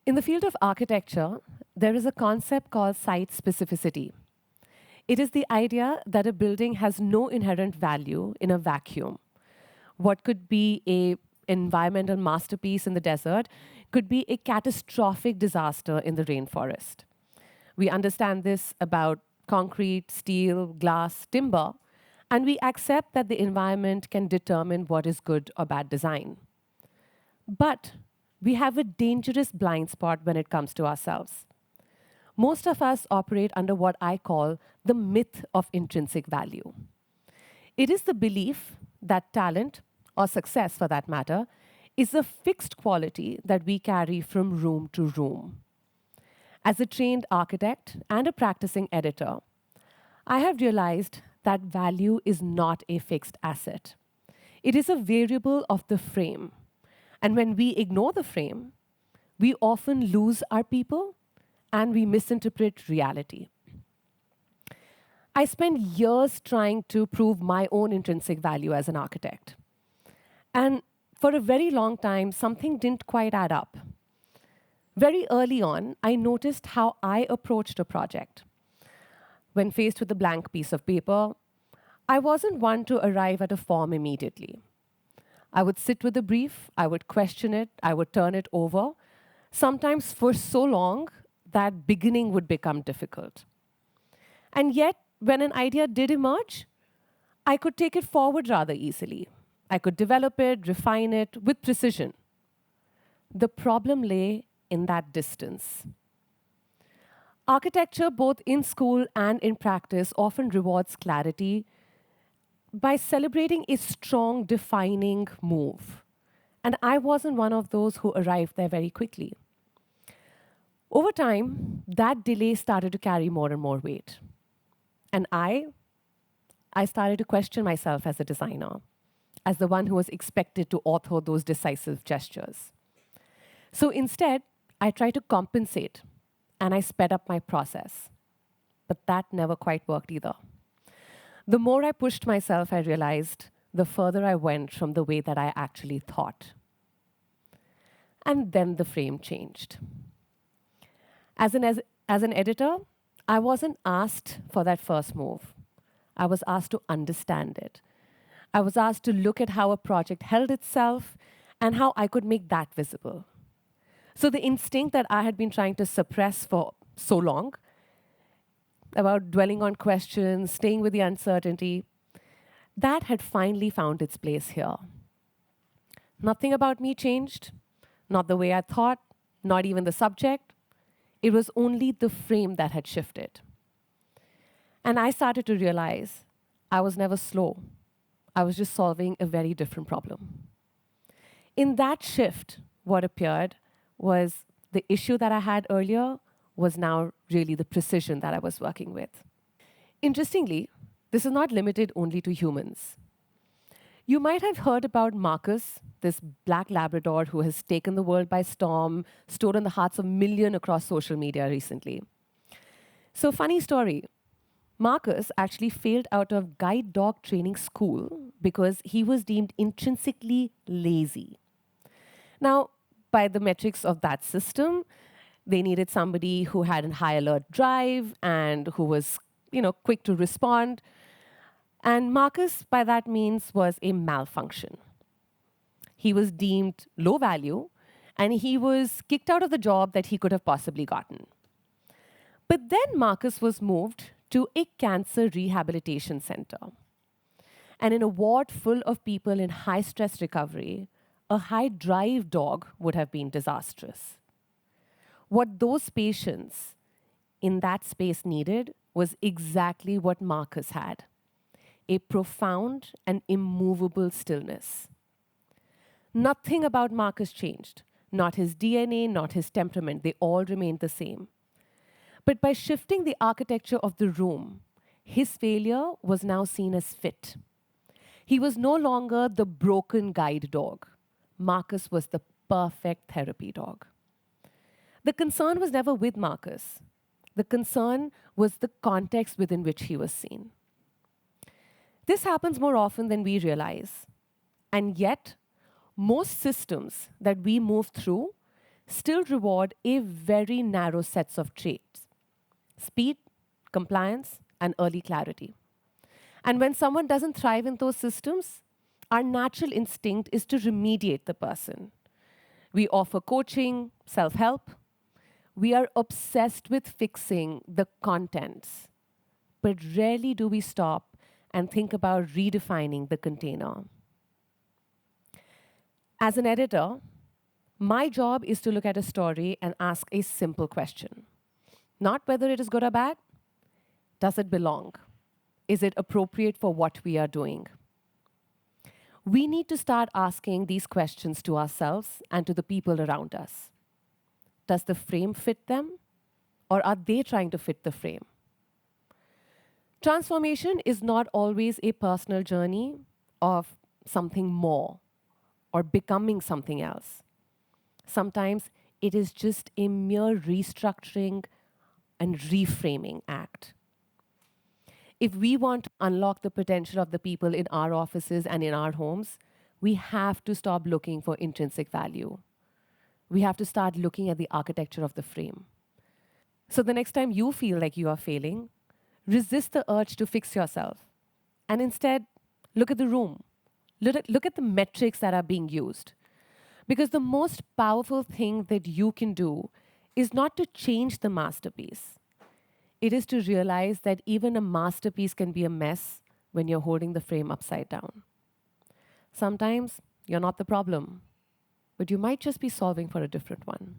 In the field of architecture, there is a concept called site specificity. It is the idea that a building has no inherent value in a vacuum. What could be a environmental masterpiece in the desert could be a catastrophic disaster in the rainforest. We understand this about concrete, steel, glass, timber, and we accept that the environment can determine what is good or bad design. But we have a dangerous blind spot when it comes to ourselves. Most of us operate under what I call the myth of intrinsic value. It is the belief that talent, or success for that matter, is a fixed quality that we carry from room to room. As a trained architect and a practicing editor, I have realized that value is not a fixed asset. It is a variable of the frame. And when we ignore the frame, we often lose our people and we misinterpret reality. I spent years trying to prove my own intrinsic value as an architect. And for a very long time, something didn't quite add up. Very early on, I noticed how I approached a project. When faced with a blank piece of paper, I wasn't one to arrive at a form immediately. I would sit with the brief, I would question it, I would turn it over, sometimes for so long that beginning would become difficult. And yet, when an idea did emerge, I could take it forward rather easily. I could develop it, refine it with precision. The problem lay in that distance. Architecture, both in school and in practice, often rewards clarity by celebrating a strong, defining move. And I wasn't one of those who arrived there very quickly. Over time, that delay started to carry more and more weight. And I started to question myself as a designer, as the one who was expected to author those decisive gestures. So instead, I tried to compensate and I sped up my process. But that never quite worked either. The more I pushed myself, I realized the further I went from the way that I actually thought. And then the frame changed. As an editor, I wasn't asked for that first move. I was asked to understand it. I was asked to look at how a project held itself and how I could make that visible. So the instinct that I had been trying to suppress for so long about dwelling on questions, staying with the uncertainty, that had finally found its place here. Nothing about me changed, not the way I thought, not even the subject. It was only the frame that had shifted. And I started to realize I was never slow. I was just solving a very different problem. In that shift, what appeared was the issue that I had earlier was now really the precision that I was working with. Interestingly, this is not limited only to humans. You might have heard about Marcus, this black Labrador who has taken the world by storm, stolen the hearts of millions across social media recently. So, funny story. Marcus actually failed out of guide dog training school because he was deemed intrinsically lazy. Now, by the metrics of that system, they needed somebody who had a high alert drive and who was, quick to respond. And Marcus, by that means, was a malfunction. He was deemed low value, and he was kicked out of the job that he could have possibly gotten. But then Marcus was moved to a cancer rehabilitation center. And in a ward full of people in high stress recovery, a high drive dog would have been disastrous. What those patients in that space needed was exactly what Marcus had: a profound and immovable stillness. Nothing about Marcus changed. Not his DNA, not his temperament. They all remained the same. But by shifting the architecture of the room, his failure was now seen as fit. He was no longer the broken guide dog. Marcus was the perfect therapy dog. The concern was never with Marcus. The concern was the context within which he was seen. This happens more often than we realize. And yet, most systems that we move through still reward a very narrow sets of traits: speed, compliance, and early clarity. And when someone doesn't thrive in those systems, our natural instinct is to remediate the person. We offer coaching, self help. We are obsessed with fixing the contents, but rarely do we stop and think about redefining the container. As an editor, my job is to look at a story and ask a simple question: not whether it is good or bad, does it belong? Is it appropriate for what we are doing? We need to start asking these questions to ourselves and to the people around us. Does the frame fit them, or are they trying to fit the frame? Transformation is not always a personal journey of something more or becoming something else. Sometimes it is just a mere restructuring and reframing act. If we want to unlock the potential of the people in our offices and in our homes, we have to stop looking for intrinsic value. We have to start looking at the architecture of the frame. So the next time you feel like you are failing, resist the urge to fix yourself and instead look at the room. Look at the metrics that are being used. Because the most powerful thing that you can do is not to change the masterpiece. It is to realize that even a masterpiece can be a mess when you're holding the frame upside down. Sometimes you're not the problem, but you might just be solving for a different one.